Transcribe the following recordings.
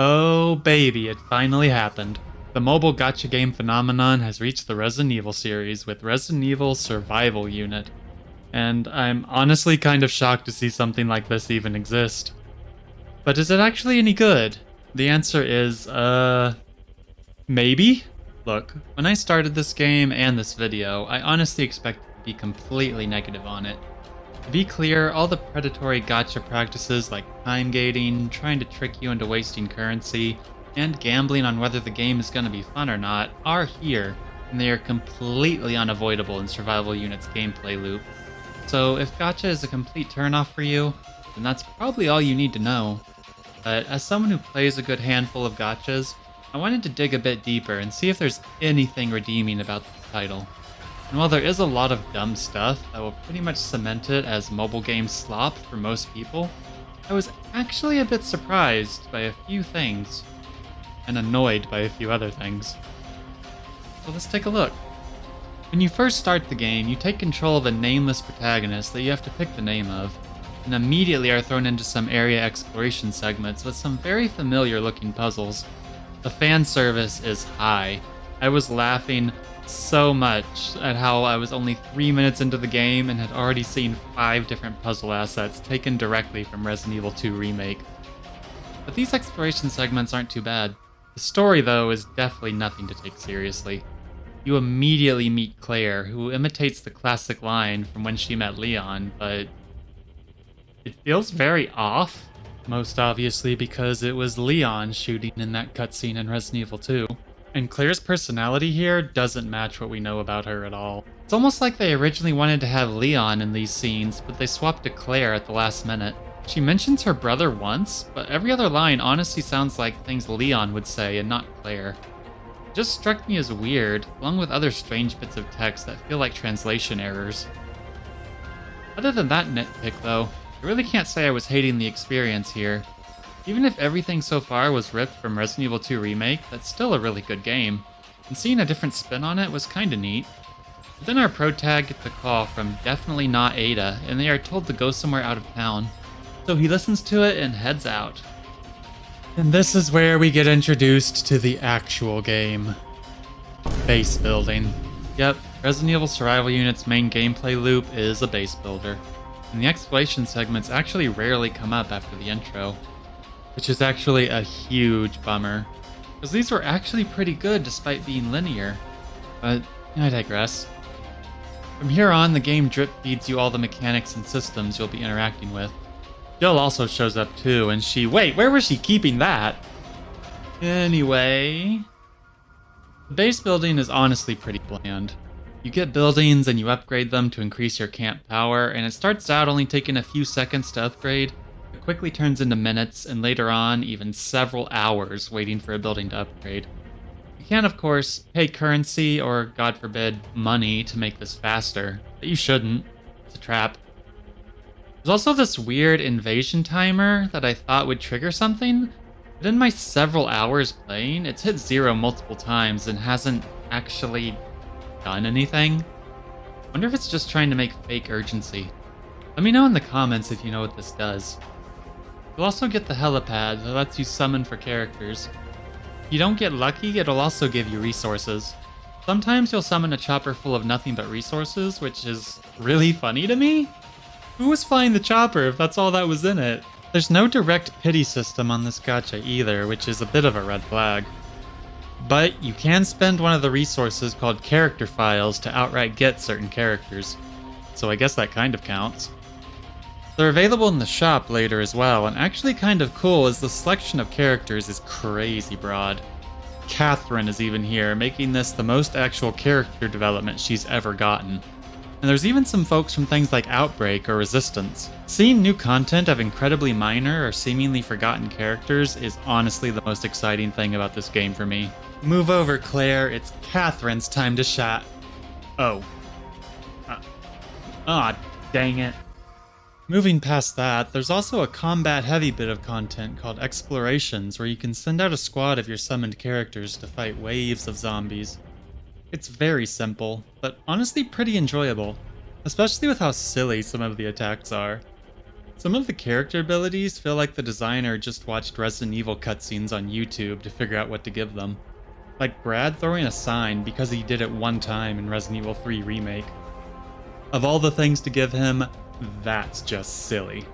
Oh baby, it finally happened. The mobile gacha game phenomenon has reached the Resident Evil series with Resident Evil Survival Unit. And I'm honestly kind of shocked to see something like this even exist. But is it actually any good? The answer is, maybe? Look, when I started this game and this video, I honestly expected to be completely negative on it. To be clear, all the predatory gacha practices like time gating, trying to trick you into wasting currency, and gambling on whether the game is going to be fun or not are here, and they are completely unavoidable in Survival Unit's gameplay loop. So if gacha is a complete turnoff for you, then that's probably all you need to know. But as someone who plays a good handful of gachas, I wanted to dig a bit deeper and see if there's anything redeeming about this title. And while there is a lot of dumb stuff that will pretty much cement it as mobile game slop for most people, I was actually a bit surprised by a few things, and annoyed by a few other things. So let's take a look. When you first start the game, you take control of a nameless protagonist that you have to pick the name of, and immediately are thrown into some area exploration segments with some very familiar looking puzzles. The fan service is high. I was laughing so much at how I was only 3 minutes into the game and had already seen 5 different puzzle assets taken directly from Resident Evil 2 Remake. But these exploration segments aren't too bad. The story, though, is definitely nothing to take seriously. You immediately meet Claire, who imitates the classic line from when she met Leon, but it feels very off. Most obviously because it was Leon shooting in that cutscene in Resident Evil 2. And Claire's personality here doesn't match what we know about her at all. It's almost like they originally wanted to have Leon in these scenes, but they swapped to Claire at the last minute. She mentions her brother once, but every other line honestly sounds like things Leon would say and not Claire. It just struck me as weird, along with other strange bits of text that feel like translation errors. Other than that nitpick though, I really can't say I was hating the experience here. Even if everything so far was ripped from Resident Evil 2 Remake, that's still a really good game, and seeing a different spin on it was kinda neat. But then our protag gets a call from definitely not Ada, and they are told to go somewhere out of town. So he listens to it and heads out. And this is where we get introduced to the actual game. Base building. Yep, Resident Evil Survival Unit's main gameplay loop is a base builder, and the exploration segments actually rarely come up after the intro. Which is actually a huge bummer, because these were actually pretty good despite being linear. But I digress. From here on, the game drip feeds you all the mechanics and systems you'll be interacting with. Jill also shows up too, and wait, where was she keeping that? Anyway, the base building is honestly pretty bland. You get buildings and you upgrade them to increase your camp power, and it starts out only taking a few seconds to upgrade. It quickly turns into minutes, and later on, even several hours waiting for a building to upgrade. You can, of course, pay currency or, God forbid, money to make this faster, but you shouldn't. It's a trap. There's also this weird invasion timer that I thought would trigger something, but in my several hours playing, it's hit 0 multiple times and hasn't actually done anything. I wonder if it's just trying to make fake urgency. Let me know in the comments if you know what this does. You'll also get the helipad that lets you summon for characters. If you don't get lucky, it'll also give you resources. Sometimes you'll summon a chopper full of nothing but resources, which is really funny to me. Who was flying the chopper if that's all that was in it? There's no direct pity system on this gacha either, which is a bit of a red flag. But you can spend one of the resources called character files to outright get certain characters. So I guess that kind of counts. They're available in the shop later as well, and actually kind of cool as the selection of characters is crazy broad. Catherine is even here, making this the most actual character development she's ever gotten. And there's even some folks from things like Outbreak or Resistance. Seeing new content of incredibly minor or seemingly forgotten characters is honestly the most exciting thing about this game for me. Move over, Claire, it's Catherine's time to shot. Oh. Aw, dang it. Moving past that, there's also a combat-heavy bit of content called Explorations, where you can send out a squad of your summoned characters to fight waves of zombies. It's very simple, but honestly pretty enjoyable, especially with how silly some of the attacks are. Some of the character abilities feel like the designer just watched Resident Evil cutscenes on YouTube to figure out what to give them. Like Brad throwing a sign because he did it one time in Resident Evil 3 Remake. Of all the things to give him, that's just silly.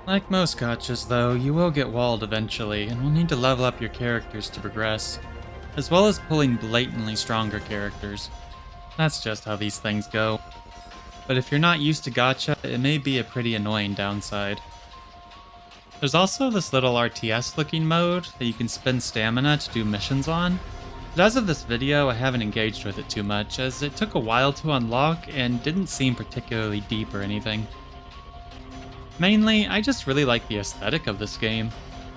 Like most gachas though, you will get walled eventually, and will need to level up your characters to progress, as well as pulling blatantly stronger characters. That's just how these things go. But if you're not used to gacha, it may be a pretty annoying downside. There's also this little RTS looking mode that you can spend stamina to do missions on, but as of this video I haven't engaged with it too much as it took a while to unlock and didn't seem particularly deep or anything. Mainly, I just really like the aesthetic of this game.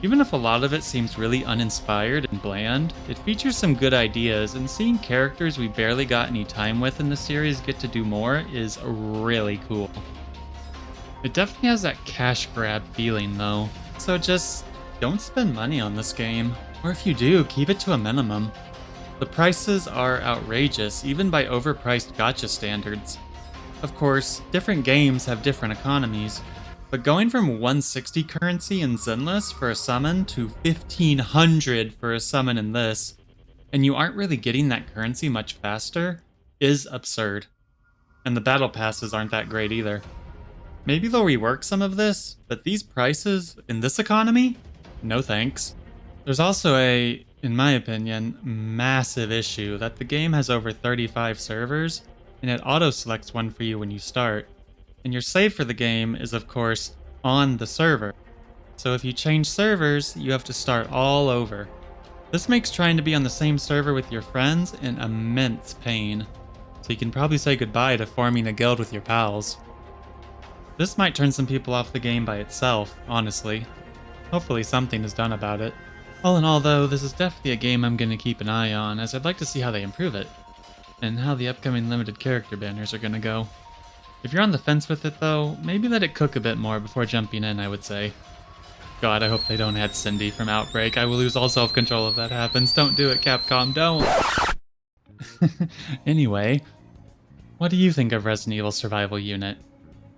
Even if a lot of it seems really uninspired and bland, it features some good ideas, and seeing characters we barely got any time with in the series get to do more is really cool. It definitely has that cash grab feeling though, so just don't spend money on this game. Or if you do, keep it to a minimum. The prices are outrageous, even by overpriced gacha standards. Of course, different games have different economies, but going from 160 currency in Zenless for a summon to 1500 for a summon in this, and you aren't really getting that currency much faster, is absurd. And the battle passes aren't that great either. Maybe they'll rework some of this, but these prices in this economy? No thanks. There's also a, in my opinion, massive issue that the game has over 35 servers, and it auto-selects one for you when you start. And your save for the game is, of course, on the server. So if you change servers, you have to start all over. This makes trying to be on the same server with your friends an immense pain. So you can probably say goodbye to forming a guild with your pals. This might turn some people off the game by itself, honestly. Hopefully something is done about it. All in all though, this is definitely a game I'm going to keep an eye on, as I'd like to see how they improve it. And how the upcoming limited character banners are going to go. If you're on the fence with it though, maybe let it cook a bit more before jumping in, I would say. God, I hope they don't add Cindy from Outbreak. I will lose all self-control if that happens. Don't do it, Capcom, don't! Anyway, what do you think of Resident Evil Survival Unit?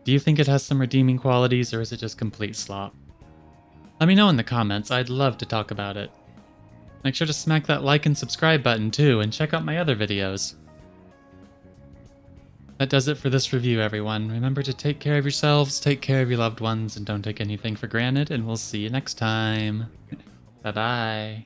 Do you think it has some redeeming qualities, or is it just complete slop? Let me know in the comments, I'd love to talk about it. Make sure to smack that like and subscribe button too, and check out my other videos. That does it for this review, everyone. Remember to take care of yourselves, take care of your loved ones, and don't take anything for granted, and we'll see you next time. Bye-bye.